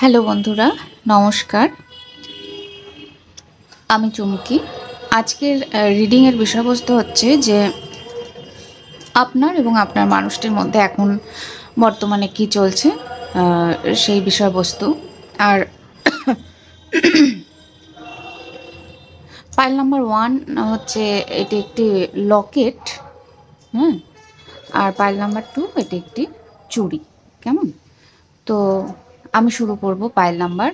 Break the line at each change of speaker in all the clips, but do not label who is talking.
Hello বন্ধুরা, নমস্কার। আমি চুমকি। আজকের রিডিংয়ের বিষয়বস্তু হচ্ছে যে আপনার এবং আপনার মানুষটির মধ্যে এখন বর্তমানে কি চলছে, সেই বিষয়বস্তু। আর পাইল নাম্বার 1 হচ্ছে এটি একটি লকেট, হ্যাঁ। আর পাইল নাম্বার 2 এটি একটি চুড়ি। কেমন? তো আমি শুরু করব পাইল নাম্বার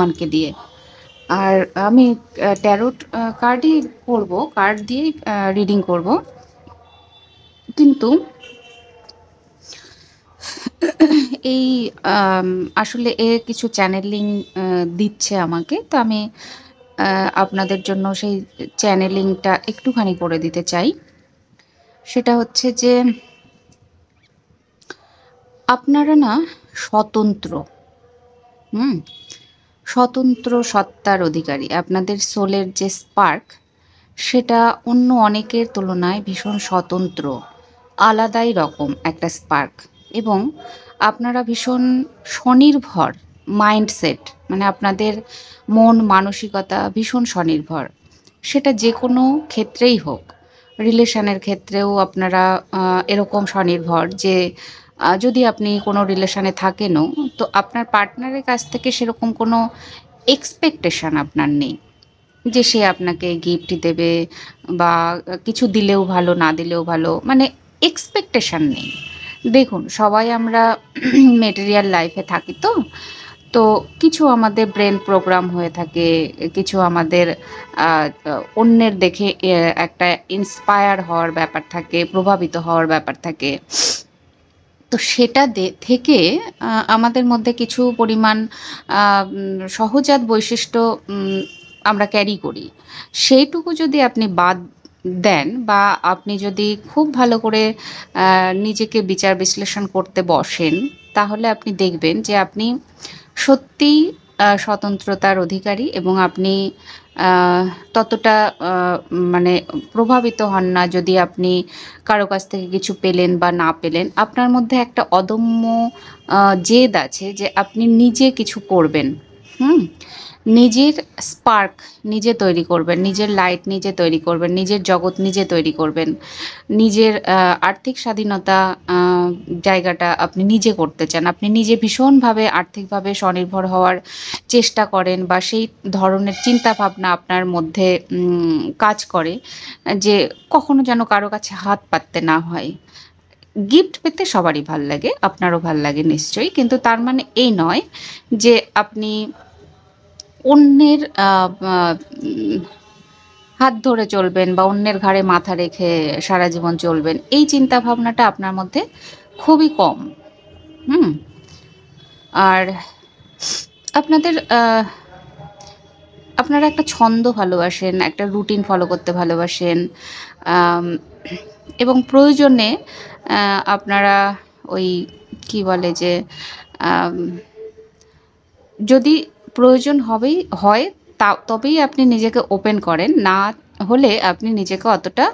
1কে দিয়ে। আর আমি ট্যারোট কার্ডই করব, কার্ড দিয়েই রিডিং করব। কিন্তু এই আসলে এ কিছু চ্যানেলিং দিচ্ছে আমাকে, তো আমি আপনাদের জন্য সেই চ্যানেলিংটা একটুখানি করে দিতে চাই। সেটা হচ্ছে যে আপনারা না স্বতন্ত্র, স্বতন্ত্র সত্তার অধিকারী। আপনাদের সোলের যে স্পার্ক, সেটা অন্য অনেকের তুলনায় ভীষণ স্বতন্ত্র, আলাদাই রকম একটা স্পার্ক। এবং আপনারা ভীষণ স্বনির্ভর মাইন্ডসেট, মানে আপনাদের মন মানসিকতা ভীষণ স্বনির্ভর। সেটা যে কোনো ক্ষেত্রেই হোক, রিলেশনের ক্ষেত্রেও আপনারা এরকম স্বনির্ভর যে যদি আপনি কোনো রিলেশনে থাকেনও, তো আপনার পার্টনারের কাছ থেকে সেরকম কোনো এক্সপেকটেশন আপনার নেই যে সে আপনাকে গিফট দেবে বা কিছু দিলেও ভালো, না দিলেও ভালো, মানে এক্সপেকটেশন নেই। দেখুন, সবাই আমরা মেটেরিয়াল লাইফে থাকি, তো তো কিছু আমাদের ব্রেন প্রোগ্রাম হয়ে থাকে, কিছু আমাদের অন্যের দেখে একটা ইন্সপায়ার হওয়ার ব্যাপার থাকে, প্রভাবিত হওয়ার ব্যাপার থাকে। তো সেটা থেকে আমাদের মধ্যে কিছু পরিমাণ সহজাত বৈশিষ্ট্য আমরা ক্যারি করি। সেইটুকু যদি আপনি বাদ দেন বা আপনি যদি খুব ভালো করে নিজেকে বিচার বিশ্লেষণ করতে বসেন, তাহলে আপনি দেখবেন যে আপনি সত্যিই স্বতন্ত্রতার অধিকারী এবং আপনি ততটা মানে প্রভাবিত হন না যদি আপনি কারো কাছ থেকে কিছু পেলেন বা না পেলেন। আপনার মধ্যে একটা অদম্য জেদ আছে যে আপনি নিজে কিছু করবেন। হুম? নিজের স্পার্ক নিজে তৈরি করবেন, নিজের লাইট নিজে তৈরি করবেন, নিজের জগৎ নিজে তৈরি করবেন। নিজের আর্থিক স্বাধীনতা জায়গাটা আপনি নিজে করতে চান। আপনি নিজে ভীষণভাবে আর্থিকভাবে স্বনির্ভর হওয়ার চেষ্টা করেন বা সেই ধরনের চিন্তাভাবনা আপনার মধ্যে কাজ করে যে কখনো যেন কারো কাছে হাত পাততে না হয়। গিফট পেতে সবারই ভাল লাগে, আপনারও ভাল লাগে নিশ্চয়ই। কিন্তু তার মানে এই নয় যে আপনি অন্যের হাত ধরে চলবেন বা অন্যের ঘাড়ে মাথা রেখে সারা জীবন চলবেন। এই চিন্তা ভাবনাটা আপনার মধ্যে খুবই কম। হুম? আর আপনাদের আপনারা একটা ছন্দ ভালোবাসেন, একটা রুটিন ফলো করতে ভালোবাসেন, এবং প্রয়োজনে আপনারা ওই কি বলে যে যদি প্রয়োজন হয় তবেই আপনি নিজেকে ওপেন করেন, না হলে আপনি নিজেকে অতটা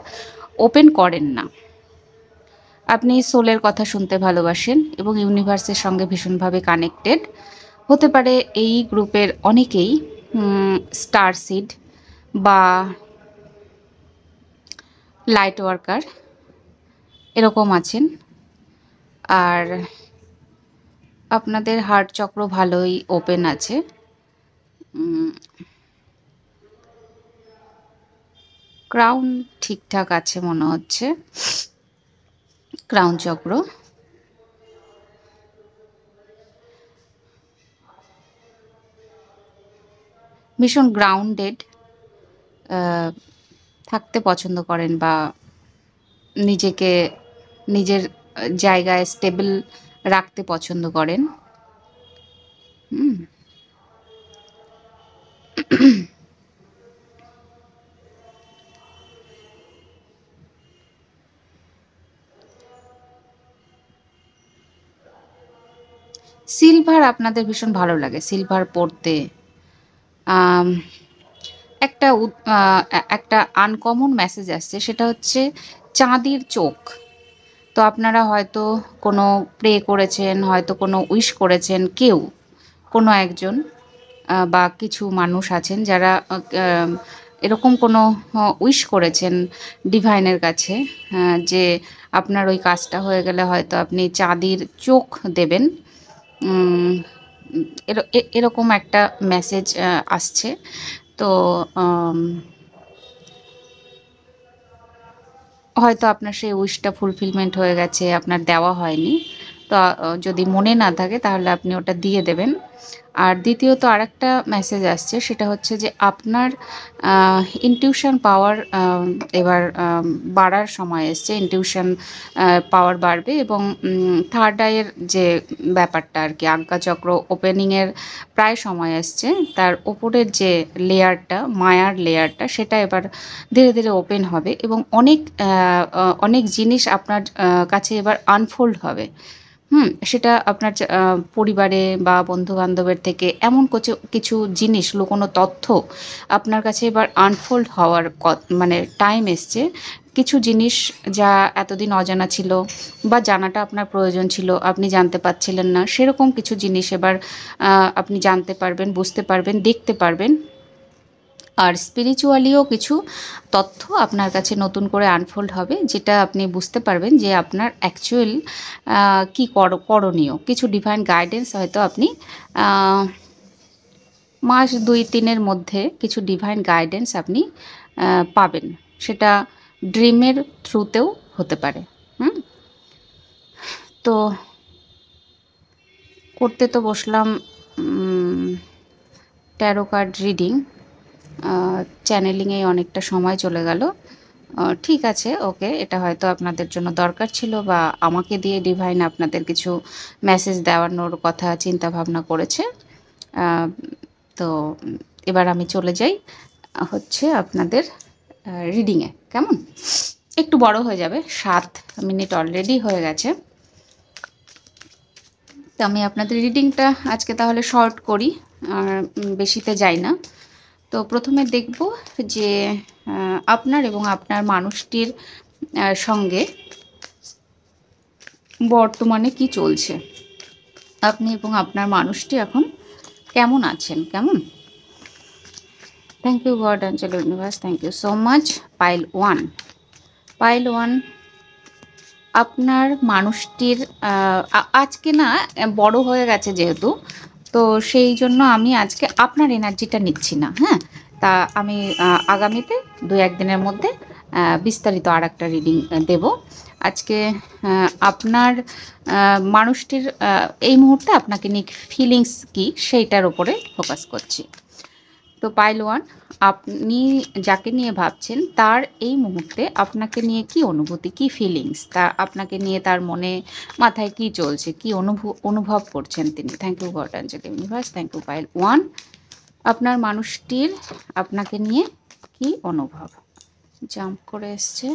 ওপেন করেন না। আপনি সোলের কথা শুনতে ভালোবাসেন এবং ইউনিভার্সের সঙ্গে ভীষণভাবে কানেক্টেড। হতে পারে এই গ্রুপের অনেকেই স্টার সিড বা লাইট ওয়ার্কার এরকম আছেন। আর আপনাদের হার্ট চক্র ভালোই ওপেন আছে। ক্রাউন ঠিকঠাক আছে মনে হচ্ছে, ক্রাউন চক্র। ভীষণ গ্রাউন্ডেড থাকতে পছন্দ করেন বা নিজেকে নিজের জায়গায় স্টেবল রাখতে পছন্দ করেন। সিলভার আপনাদের ভীষণ ভালো লাগে, সিলভার পরতে। একটা একটা আনকমন মেসেজ আসছে, সেটা হচ্ছে চাঁদের চোখ। তো আপনারা হয়তো কোনো প্রে করেছেন, হয়তো কোনো উইশ করেছেন, কেউ কোনো একজন বা কিছু মানুষ আছেন যারা এরকম কোনো উইশ করেছেন ডিভাইনের কাছে, যে আপনার ওই কাজটা হয়ে গেলে হয়তো আপনি চাঁদির চোখ দেবেন। এরকম একটা মেসেজ আসছে। তো হয়তো আপনার সেই উইশটা ফুলফিলমেন্ট হয়ে গেছে, আপনার দেওয়া হয়নি। তো যদি মনে না থাকে তাহলে আপনি ওটা দিয়ে দেবেন। আর দ্বিতীয়ত আরেকটা মেসেজ আসছে, সেটা হচ্ছে যে আপনার ইনটিউশন পাওয়ার এবার বাড়ার সময় এসছে। ইনটিউশন পাওয়ার বাড়বে এবং থার্ড আইয়ের যে ব্যাপারটা আর কি, আজ্ঞাচক্র ওপেনিংয়ের প্রায় সময় এসছে। তার ওপরের যে লেয়ারটা, মায়ার লেয়ারটা, সেটা এবার ধীরে ধীরে ওপেন হবে এবং অনেক জিনিস আপনার কাছে এবার আনফোল্ড হবে। সেটা আপনার পরিবারে বা বন্ধু-বান্ধবের থেকে এমন কিছু জিনিস, লুকোনো তথ্য আপনার কাছে এবার আনফোল্ড হওয়ার মানে টাইম এসছে। কিছু জিনিস যা এতদিন অজানা ছিল বা জানাটা আপনার প্রয়োজন ছিল, আপনি জানতে পারছিলেন না, সেরকম কিছু জিনিস এবার আপনি জানতে পারবেন, বুঝতে পারবেন, দেখতে পারবেন। আর স্পিরিচুয়ালিও কিছু তথ্য আপনার কাছে নতুন করে আনফোল্ড হবে, যেটা আপনি বুঝতে পারবেন যে আপনার অ্যাকচুয়াল কী করণীয়। কিছু ডিভাইন গাইডেন্স হয়তো আপনি মাস 2-3-এর মধ্যে কিছু ডিভাইন গাইডেন্স আপনি পাবেন। সেটা ড্রিমের থ্রুতেও হতে পারে। তো করতে তো বসলাম ট্যারো কার্ড রিডিং, চ্যানেলিংয়ে অনেকটা সময় চলে গেল। ঠিক আছে, ওকে, এটা হয়তো আপনাদের জন্য দরকার ছিল বা আমাকে দিয়ে ডিভাইন আপনাদের কিছু মেসেজ দেওয়ানোর কথা চিন্তা ভাবনা করেছে। তো এবার আমি চলে যাই হচ্ছে আপনাদের রিডিংয়ে। কেমন? একটু বড় হয়ে যাবে, 7 মিনিট অলরেডি হয়ে গেছে। তো আমি আপনাদের রিডিংটা আজকে তাহলে শর্ট করি, আর বেশিতে যাই না। তো প্রথমে দেখব যে আপনার এবং আপনার মানুষটির সঙ্গে বর্তমানে কি চলছে, আপনি এবং আপনার মানুষটি এখন কেমন আছেন। কেমন? Thank you God, angel, universe, thank you so much. পাইল 1 আপনার মানুষটির আজকে না বড় হয়ে গেছে যেহেতু, তো সেই জন্য আমি আজকে আপনার এনার্জিটা নিচ্ছি না। হ্যাঁ, তা আমি আগামীতে 2-1 দিনের মধ্যে বিস্তারিত আর একটা রিডিং দেব। আজকে আপনার মানুষটির এই মুহূর্তে আপনাকে নিয়ে ফিলিংস কী সেইটার ওপরে ফোকাস করছি। তো পাইল 1, আপনি যাকে নিয়ে ভাবছেন তার এই মুহূর্তে আপনাকে নিয়ে কি অনুভূতি, কি ফিলিংস, তা আপনাকে নিয়ে তার মনে মাথায় কি চলছে, কি অনুভব করছেন তিনি। Thank you God, angel, universe, thank you. পাইল 1, আপনার মানুষটির আপনাকে নিয়ে কি অনুভব। জাম্প করে এসছে।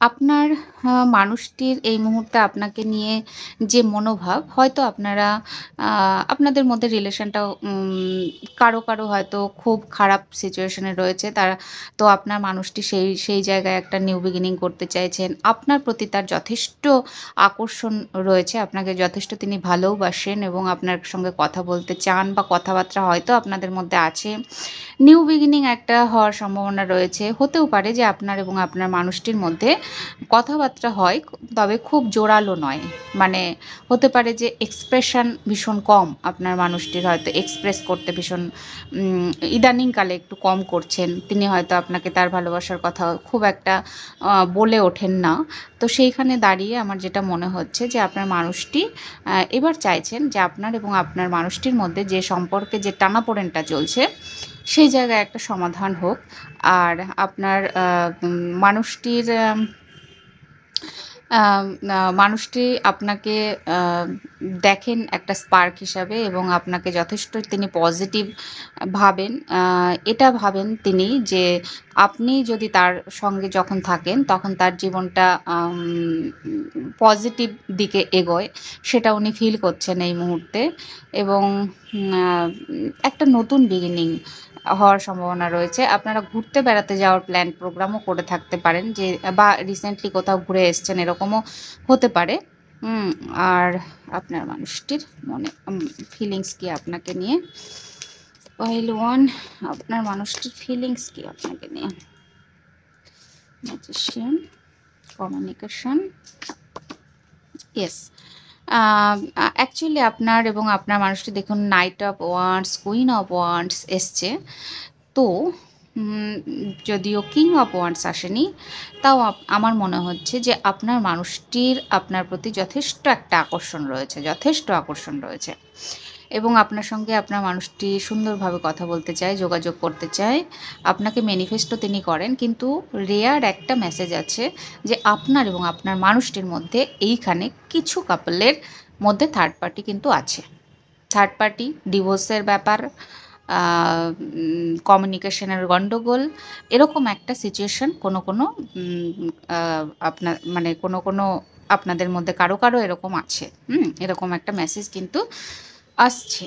আপনার মানুষটির এই মুহূর্তে আপনাকে নিয়ে যে মনোভাব, হয়তো আপনারা আপনাদের মধ্যে রিলেশনটাও কারো কারো হয়তো খুব খারাপ সিচুয়েশনে রয়েছে, তারা তো আপনার মানুষটি সেই জায়গায় একটা নিউ বিগিনিং করতে চাইছেন। আপনার প্রতি তার যথেষ্ট আকর্ষণ রয়েছে, আপনাকে যথেষ্ট তিনি ভালোবাসেন এবং আপনার সঙ্গে কথা বলতে চান বা কথাবার্তা হয়তো আপনাদের মধ্যে আছে। নিউ বিগিনিং একটা হওয়ার সম্ভাবনা রয়েছে। হতেও পারে যে আপনার এবং আপনার মানুষটির মধ্যে কথাবার্তা হয়, তবে খুব জোরালো নয়। মানে হতে পারে যে এক্সপ্রেশন ভীষণ কম, আপনার মানুষটির হয়তো এক্সপ্রেস করতে ভীষণ ইদানিংকালে একটু কম করছেন। তিনি হয়তো আপনাকে তার ভালোবাসার কথা খুব একটা বলে ওঠেন না। তো সেইখানে দাঁড়িয়ে আমার যেটা মনে হচ্ছে যে আপনার মানুষটি এবার চাইছেন যে আপনার এবং আপনার মানুষটির মধ্যে যে সম্পর্কে যে টানাপোড়েনটা চলছে, সেই জায়গায় একটা সমাধান হোক। আর আপনার মানুষটি আপনাকে দেখেন একটা স্পার্ক হিসাবে এবং আপনাকে যথেষ্ট তিনি পজিটিভ ভাবেন। এটা ভাবেন তিনি যে আপনি যদি তার সঙ্গে যখন থাকেন তখন তার জীবনটা পজিটিভ দিকে এগোয়, সেটা উনি ফিল করছেন এই মুহূর্তে। এবং একটা নতুন বিগিনিং, হওয়ার সম্ভাবনা রয়েছে। আপনারা ঘুরতে বেড়াতে যাওয়ার প্ল্যান প্রোগ্রামও করে থাকতে পারেন, যে বা রিসেন্টলি কোথাও ঘুরে এসছেন, এরকমও হতে পারে। আর আপনার মানুষটির মনে ফিলিংস কি আপনাকে নিয়ে? পাইল 1, আপনার মানুষটির ফিলিংস কি আপনাকে নিয়ে? Magician, communication, yes. অ্যাকচুয়ালি আপনার এবং আপনার মানুষটি দেখুন night of wands, queen of wands এসছে। তো যদিও কিং অফ ওয়ান্ডস আসেনি, তাও আমার মনে হচ্ছে যে আপনার মানুষটির আপনার প্রতি যথেষ্ট একটা আকর্ষণ রয়েছে, যথেষ্ট আকর্ষণ রয়েছে, এবং আপনার সঙ্গে আপনার মানুষটি সুন্দরভাবে কথা বলতে চায়, যোগাযোগ করতে চায়, আপনাকে ম্যানিফেস্টও তিনি করেন। কিন্তু রেয়ার একটা মেসেজ আছে যে আপনার এবং আপনার মানুষটির মধ্যে এইখানে কিছু কাপলের মধ্যে থার্ড পার্টি কিন্তু আছে। থার্ড পার্টি, ডিভোর্সের ব্যাপার, কমিউনিকেশনের গণ্ডগোল, এরকম একটা সিচুয়েশন কোনো কোনো আপনার মানে কোনো কোনো আপনাদের মধ্যে কারো কারো এরকম আছে। এরকম একটা মেসেজ কিন্তু আসছে।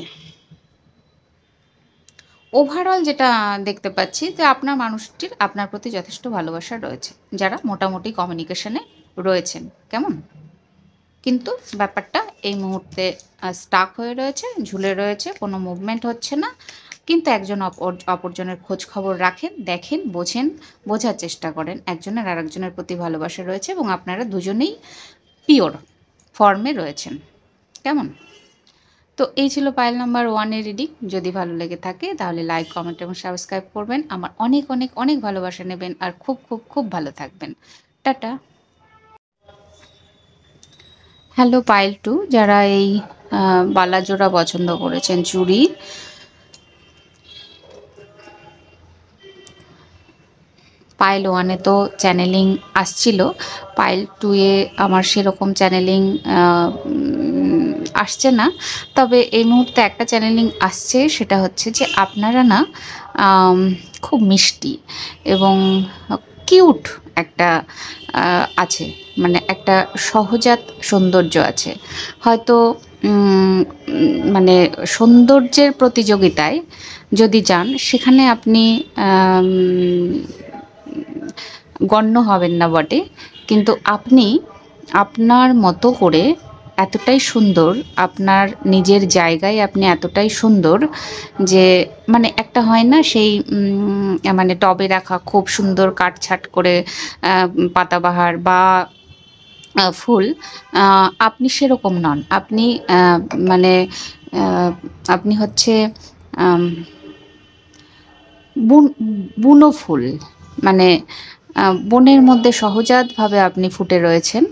ওভারঅল যেটা দেখতে পাচ্ছি যে আপনার মানুষটির আপনার প্রতি যথেষ্ট ভালোবাসা রয়েছে, যারা মোটামুটি কমিউনিকেশনে রয়েছেন, কেমন? কিন্তু ব্যাপারটা এই মুহূর্তে স্টাক হয়ে রয়েছে, ঝুলে রয়েছে, কোনো মুভমেন্ট হচ্ছে না। কিন্তু একজন অপরজনের খোঁজ খবর রাখেন, দেখেন, বোঝার চেষ্টা করেন। একজনের আর একজনের প্রতি ভালোবাসা রয়েছে এবং আপনারা দুজনেই পিওর ফর্মে রয়েছেন, কেমন? তো এই ছিল পাইল নাম্বার 1 এর রিডিং। যদি ভালো লেগে থাকে তাহলে লাইক, কমেন্ট এবং সাবস্ক্রাইব করবেন। আমার অনেক অনেক অনেক ভালোবাসা নেবেন আর খুব খুব খুব ভালো থাকবেন। টাটা। হ্যালো পাইল 2, যারা এই বালাজোড়া পছন্দ করেছেন, চুড়ি, পাইল 1-এ তো চ্যানেলিং আসছিল, পাইল 2-এ আমার সেরকম চ্যানেলিং আসছে না। তবে এই মুহূর্তে একটা চ্যানেলিং আসছে, সেটা হচ্ছে যে আপনারা না খুব মিষ্টি এবং কিউট একটা আছে, মানে একটা সহজাত সৌন্দর্য আছে। হয়তো মানে সৌন্দর্যের প্রতিযোগিতায় যদি যান, সেখানে আপনি গণ্য হবেন না বটে, কিন্তু আপনি আপনার মতো করে এতটাই সুন্দর, আপনার নিজের জায়গায় আপনি এতটাই সুন্দর যে মানে একটা হয় না সেই মানে টবে রাখা খুব সুন্দর কাটছাট করে পাতাবাহার বা ফুল, আপনি সেরকম নন। আপনি মানে আপনি হচ্ছে বুনো ফুল, মানে বনের মধ্যে সহজাতভাবে আপনি ফুটে রয়েছেন,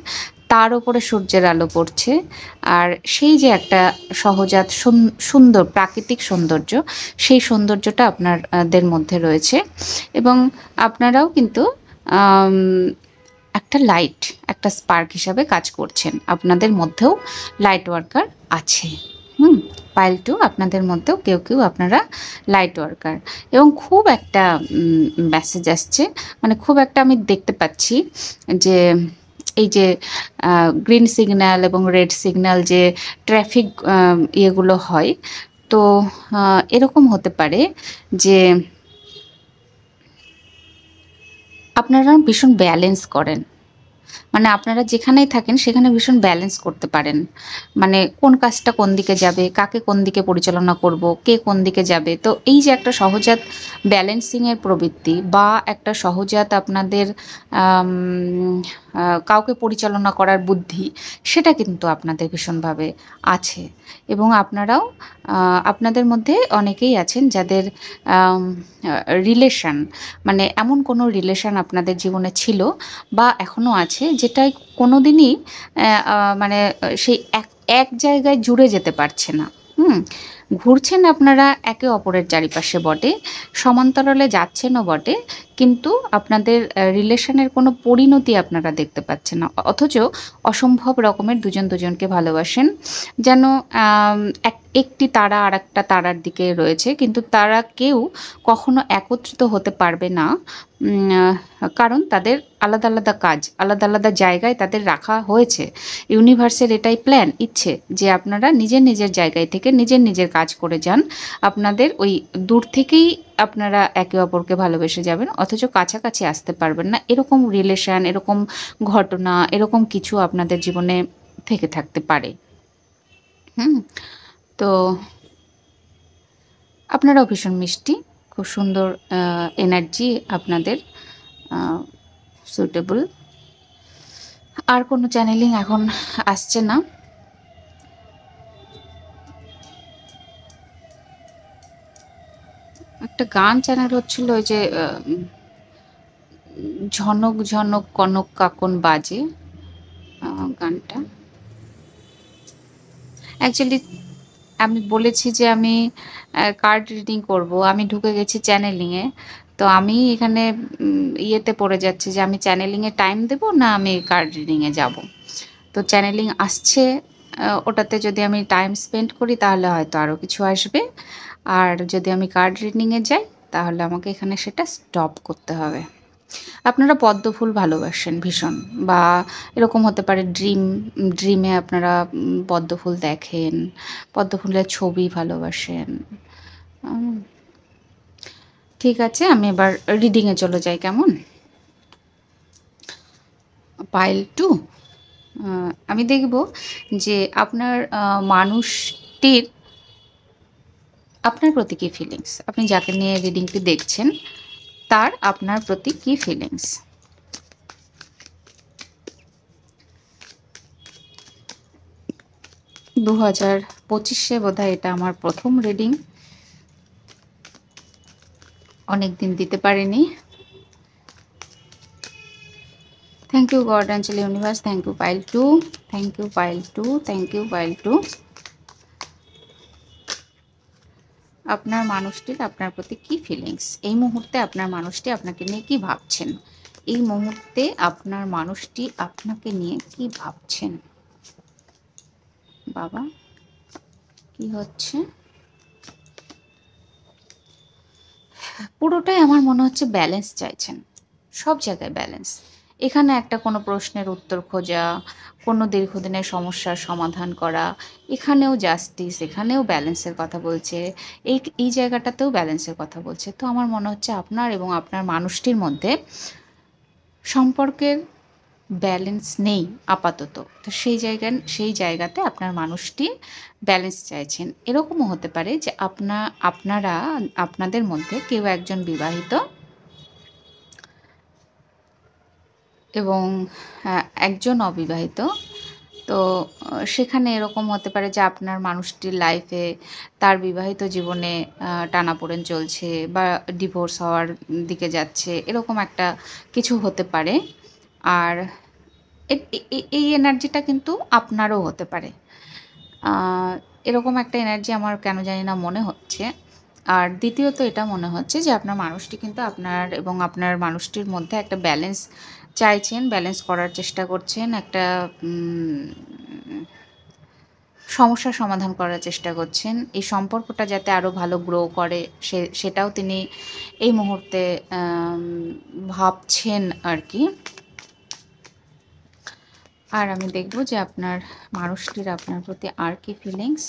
তার উপরে সূর্যের আলো পড়ছে, আর সেই যে একটা সহজাত সুন্দর প্রাকৃতিক সৌন্দর্য, সেই সৌন্দর্যটা আপনাদের মধ্যে রয়েছে। এবং আপনারাও কিন্তু একটা লাইট, একটা স্পার্ক হিসাবে কাজ করছেন। আপনাদের মধ্যেও লাইট ওয়ার্কার আছে। পাইল 2, আপনাদের মধ্যেও কেউ কেউ আপনারা লাইট ওয়ার্কার, এবং খুব একটা মেসেজ আসছে, মানে খুব একটা আমি দেখতে পাচ্ছি যে এই যে গ্রিন সিগন্যাল এবং রেড সিগন্যাল, যে ট্রাফিক ইয়েগুলো হয়, তো এরকম হতে পারে যে আপনারা ভীষণ ব্যালেন্স করেন, মানে আপনারা যেখানেই থাকেন সেখানে ভীষণ ব্যালেন্স করতে পারেন, মানে কোন কাজটা কোন দিকে যাবে, কাকে কোন দিকে পরিচালনা করব, কে কোন দিকে যাবে। তো এই যে একটা সহজাত ব্যালেন্সিংয়ের প্রবৃত্তি, বা একটা সহজাত আপনাদের কাউকে পরিচালনা করার বুদ্ধি, সেটা কিন্তু আপনাদের ভীষণভাবে আছে। এবং আপনারাও আপনাদের মধ্যে অনেকেই আছেন যাদের রিলেশান, মানে এমন কোনো রিলেশান আপনাদের জীবনে ছিল বা এখনও আছে, যেটাই কোনো দিনই মানে সেই এক জায়গায় জুড়ে যেতে পারছে না। ঘুরছেন আপনারা একে অপরের চারিপাশে বটে, সমান্তরালে যাচ্ছেনও বটে, কিন্তু আপনাদের রিলেশনের কোনো পরিণতি আপনারা দেখতে পাচ্ছেন না, অথচ অসম্ভব রকমের দুজন দুজনকে ভালোবাসেন, যেন একটি তারা আর একটা তারার দিকে রয়েছে, কিন্তু তারা কেউ কখনো একত্রিত হতে পারবে না, কারণ তাদের আলাদা আলাদা কাজ, আলাদা আলাদা জায়গায় তাদের রাখা হয়েছে। ইউনিভার্সের এটাই প্ল্যান, ইচ্ছে যে আপনারা নিজের নিজের জায়গায় থেকে নিজের নিজের কাজ করে যান। আপনাদের ওই দূর থেকেই আপনারা একে অপরকে ভালোবেসে যাবেন, অথচ কাছাকাছি আসতে পারবেন না। এরকম রিলেশন, এরকম ঘটনা, এরকম কিছু আপনাদের জীবনে থেকে থাকতে পারে। তো আপনারাও ভীষণ মিষ্টি, খুব সুন্দর এনার্জি আপনাদের সুটেবল। আর কোনো চ্যানেলিং এখন আসছে না। একটা গান চ্যানেল হচ্ছিল, ওই যে ঝনক ঝনক কনক কাকন বাজে গানটা। অ্যাকচুয়ালি আমি বলেছি যে আমি কার্ড রিডিং করব, আমি ঢুকে গেছি চ্যানেলিংয়ে। তো আমি এখানে ইয়েতে পড়ে যাচ্ছি যে আমি চ্যানেলিংয়ে টাইম দেব না আমি কার্ড রিডিংয়ে যাব। তো চ্যানেলিং আসছে, ওটাতে যদি আমি টাইম স্পেন্ড করি তাহলে হয়তো আরও কিছু আসবে, আর যদি আমি কার্ড রিডিংয়ে যাই তাহলে আমাকে এখানে সেটা স্টপ করতে হবে। আপনারা পদ্ম ফুল ভালোবাসেন ভীষণ, বা এরকম হতে পারে ড্রিমে আপনারা পদ্ম ফুল দেখেন, পদ্ম ফুলের ছবি ভালোবাসেন। ঠিক আছে, আমি এবার রিডিংয়ে চলে যাই। কেমন? পাইল 2 আমি দেখব যে আপনার মানুষটির আপনার প্রতি কী ফিলিংস, আপনি যাকে নিয়ে রিডিংটি দেখছেন তার আপনার প্রতি কী ফিলিংস। 2025-এ বোধহয় এটা আমার প্রথম রিডিং, অনেক দিন দিতে পারিনি। Thank you God angel universe, thank you পাইল 2, থ্যাংক ইউ পাইল 2, থ্যাংক ইউ পাইল 2। আপনার মানুষটির আপনার প্রতি কী ফিলিংস, এই মুহূর্তে আপনার মানুষটি আপনাকে নিয়ে কী ভাবছেন, এই মুহূর্তে আপনার মানুষটি আপনাকে নিয়ে কী ভাবছেন। বাবা, কি হচ্ছে? পুরোটাই আমার মনে হচ্ছে ব্যালেন্স চাইছেন, সব জায়গায় ব্যালেন্স। এখানে একটা কোনো প্রশ্নের উত্তর খোঁজা, কোনো দীর্ঘদিনের সমস্যার সমাধান করা, এখানেও জাস্টিস, এখানেও ব্যালেন্সের কথা বলছে, এই জায়গাটাতেও ব্যালেন্সের কথা বলছে। তো আমার মনে হচ্ছে আপনার এবং আপনার মানুষটির মধ্যে সম্পর্কের ব্যালেন্স নেই আপাতত। তো সেই জায়গাতে আপনার মানুষটি ব্যালেন্স চাইছেন। এরকমও হতে পারে যে আপনাদের মধ্যে কেউ একজন বিবাহিত এবং একজন অবিবাহিত। তো সেখানে এরকম হতে পারে যে আপনার মানুষটির লাইফে তার বিবাহিত জীবনে টানাপোড়েন চলছে বা ডিভোর্স হওয়ার দিকে যাচ্ছে, এরকম একটা কিছু হতে পারে। আর এই এনার্জিটা কিন্তু আপনারও হতে পারে, এরকম একটা এনার্জি আমার কেন জানি না মনে হচ্ছে। আর দ্বিতীয়ত এটা মনে হচ্ছে যে আপনার মানুষটি কিন্তু আপনার এবং আপনার মানুষটির মধ্যে একটা ব্যালেন্স চাইছেন, ব্যালেন্স করার চেষ্টা করছেন, একটা সমস্যার সমাধান করার চেষ্টা করছেন। এই সম্পর্কটা যাতে আরও ভালো গ্রো করে সেটাও তিনি এই মুহূর্তে ভাবছেন আর কি। আর আমি দেখব যে আপনার মানুষটির আপনার প্রতি আর কি ফিলিংস।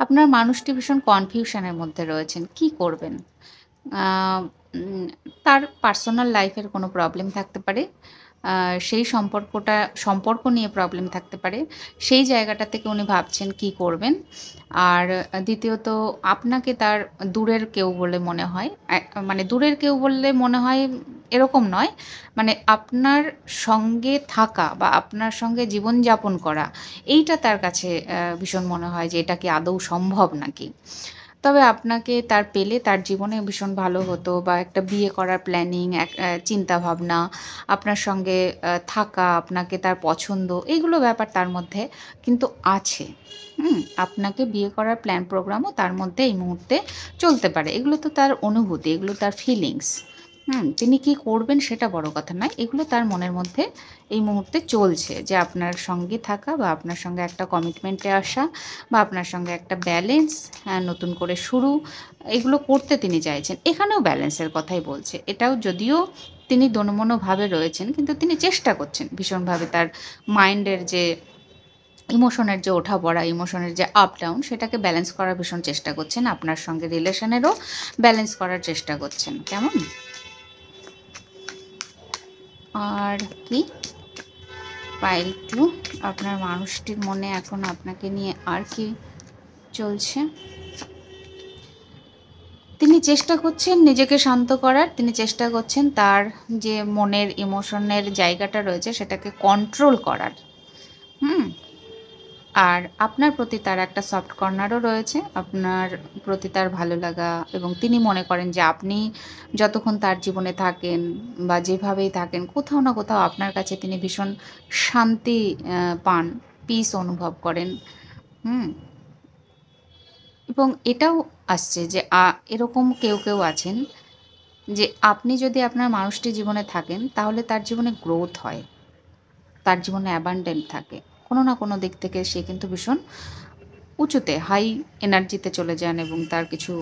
আপনার মানুষটি ভীষণ কনফিউশনের মধ্যে রয়েছেন, কি করবেন। তার পার্সোনাল লাইফের কোনো প্রবলেম থাকতে পারে, সেই সম্পর্ক নিয়ে প্রবলেম থাকতে পারে, সেই জায়গাটা থেকে উনি ভাবছেন কি করবেন। আর দ্বিতীয়ত আপনাকে তার দূরের কেউ বলে মনে হয়, মানে দূরের কেউ বললে মনে হয় এরকম নয়, মানে আপনার সঙ্গে থাকা বা আপনার সঙ্গে জীবনযাপন করা, এইটা তার কাছে ভীষণ মনে হয় যে এটা কি আদৌ সম্ভব নাকি। তবে আপনাকে তার পেলে তার জীবনে ভীষণ ভালো হতো, বা একটা বিয়ে করার প্ল্যানিং, চিন্তাভাবনা, আপনার সঙ্গে থাকা, আপনাকে তার পছন্দ, এইগুলো ব্যাপার তার মধ্যে কিন্তু আছে। আপনাকে বিয়ে করার প্ল্যান প্রোগ্রামও তার মধ্যে এই মুহূর্তে চলতে পারে। এগুলো তো তার অনুভূতি, এগুলো তার ফিলিংস। তিনি কি করবেন সেটা বড় কথা নয়, এগুলো তার মনের মধ্যে এই মুহূর্তে চলছে, যে আপনার সঙ্গে থাকা বা আপনার সঙ্গে একটা কমিটমেন্টে আসা বা আপনার সঙ্গে একটা ব্যালেন্স, নতুন করে শুরু, এগুলো করতে তিনি চাইছেন। এখানেও ব্যালেন্সের কথাই বলছে। এটাও যদিও তিনি দোনমনোভাবে রয়েছেন, কিন্তু তিনি চেষ্টা করছেন ভীষণভাবে তার মাইন্ডের যে ইমোশনের যে ওঠা-পড়া, ইমোশনের যে আপ ডাউন সেটাকে ব্যালেন্স করার ভীষণ চেষ্টা করছেন। আপনার সঙ্গে রিলেশনেরও ব্যালেন্স করার চেষ্টা করছেন। কেমন? আর কি? পাইল 2 আপনার মানুষটির মনে এখন আপনাকে নিয়ে আর কি চলছে? তিনি চেষ্টা করছেন নিজেকে শান্ত করার, তিনি চেষ্টা করছেন তার যে মনের ইমোশনের জায়গাটা রয়েছে সেটাকে কন্ট্রোল করার। আর আপনার প্রতি তার একটা সফট কর্নারও রয়েছে, আপনার প্রতি তার ভালো লাগা, এবং তিনি মনে করেন যে আপনি যতক্ষণ তার জীবনে থাকেন বা যেভাবেই থাকেন কোথাও না কোথাও আপনার কাছে তিনি ভীষণ শান্তি পান, পিস অনুভব করেন। এবং এটাও আসছে যে এরকম কেউ কেউ আছেন যে আপনি যদি আপনার মানুষটির জীবনে থাকেন তাহলে তার জীবনে গ্রোথ হয়, তার জীবনে অ্যাবান্ডেন্ট থাকে, কোনো না কোনো দিক থেকে সে কিন্তু ভীষণ উঁচুতে হাই এনার্জিতে চলে যান, এবং তার কিছু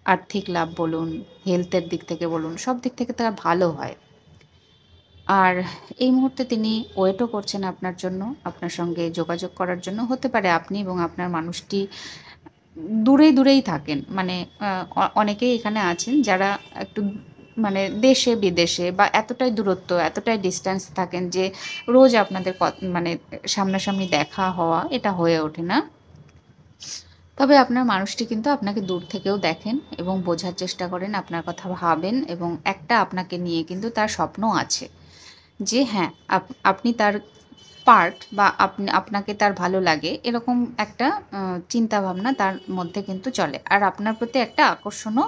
আর্থিক লাভ বলুন, হেলথের দিক থেকে বলুন, সব দিক থেকে তার ভালো হয়। আর এই মুহূর্তে তিনি ওয়েটও করছেন আপনার জন্য, আপনার সঙ্গে যোগাযোগ করার জন্য। হতে পারে আপনি এবং আপনার মানুষটি দূরেই থাকেন, মানে অনেকেই এখানে আছেন যারা একটু মানে দেশে বিদেশে বা এতটাই দূরত্ব, এতটাই ডিস্ট্যান্স থাকেন যে রোজ আপনাদের মানে সামনাসামনি দেখা হওয়া এটা হয়ে ওঠে না। তবে আপনার মানুষটি কিন্তু আপনাকে দূর থেকেও দেখেন এবং বোঝার চেষ্টা করেন, আপনার কথা ভাবেন, এবং একটা আপনাকে নিয়ে কিন্তু তার স্বপ্ন আছে যে হ্যাঁ আপনি তার পার্ট, বা আপনাকে তার ভালো লাগে এরকম একটা চিন্তাভাবনা তার মধ্যে কিন্তু চলে। আর আপনার প্রতি একটা আকর্ষণও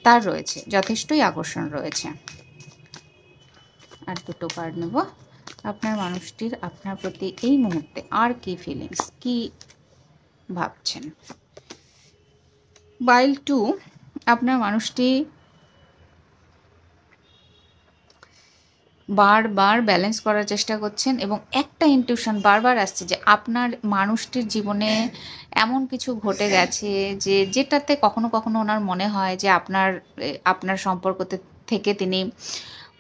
তার রয়েছে, যথেষ্টই আকর্ষণ রয়েছে। আর দুটো কার্ড নেব। আপনার মানুষটির আপনার প্রতি এই মুহূর্তে আর কি ফিলিংস, কি ভাবছেন? পাইল 2 আপনার মানুষটি বারবার ব্যালেন্স করার চেষ্টা করছেন, এবং একটা ইনটিউশন বারবার আসছে যে আপনার মানুষটির জীবনে এমন কিছু ঘটে গেছে যে যেটাতে কখনো কখনো ওনার মনে হয় যে আপনার সম্পর্কতে থেকে তিনি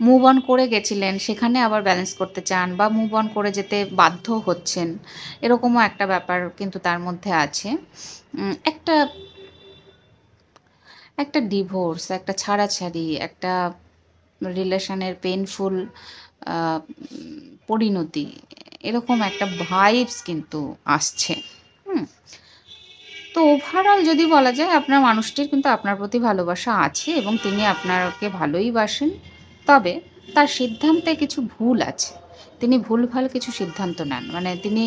মুভ অন করে গেছিলেন, সেখানে আবার ব্যালেন্স করতে চান, বা মুভ অন করে যেতে বাধ্য হচ্ছেন, এরকমও একটা ব্যাপার কিন্তু তার মধ্যে আছে। একটা ডিভোর্স, একটা ছাড়াছাড়ি, একটা রিলেশনের পেনফুল পরিণতি, এরকম একটা ভাইবস কিন্তু আসছে। তো ওভারঅল যদি বলা যায় আপনার মানুষটির কিন্তু আপনার প্রতি ভালোবাসা আছে এবং তিনি আপনাকে ভালোই বাসেন। তবে তার সিদ্ধান্তে কিছু ভুল আছে, তিনি ভুলভাল কিছু সিদ্ধান্ত নেন, মানে তিনি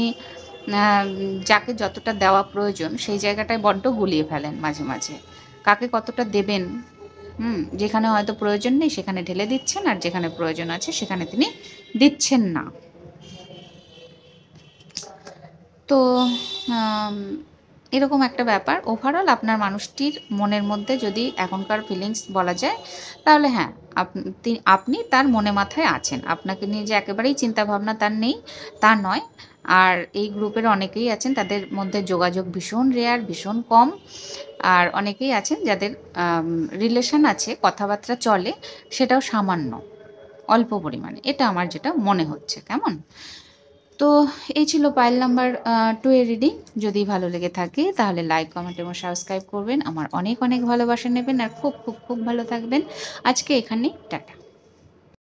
যাকে যতটা দেওয়া প্রয়োজন সেই জায়গাটায় বড্ড গুলিয়ে ফেলেন মাঝে মাঝে। কাকে কতটা দেবেন, যেখানে হয়তো প্রয়োজন নেই সেখানে ঢেলে দিচ্ছেন, আর যেখানে প্রয়োজন আছে সেখানে তিনি দিচ্ছেন না। তো এরকম একটা ব্যাপার। ওভারঅল আপনার মানুষটির মনের মধ্যে যদি এখনকার ফিলিংস বলা যায় তাহলে হ্যাঁ, আপনি তার মনে মাথায় আছেন। আপনাকে নিয়ে যে একেবারেই চিন্তাভাবনা তার নেই তা নয়। আর এই গ্রুপের অনেকেই আছেন তাদের মধ্যে যোগাযোগ ভীষণ রেয়ার, ভীষণ কম। আর অনেকেই আছেন যাদের রিলেশন আছে, কথাবার্তা চলে, সেটাও সামান্য, অল্প পরিমাণে। এটা আমার যেটা মনে হচ্ছে। কেমন? তো এই ছিল পাইল নাম্বার 2 এর রিডিং। যদি ভালো লেগে থাকে তাহলে লাইক, কমেন্ট এবং সাবস্ক্রাইব করবেন। আমার অনেক অনেক ভালোবাসা নেবেন, আর খুব খুব খুব ভালো থাকবেন। আজকে এখানেই টাটা।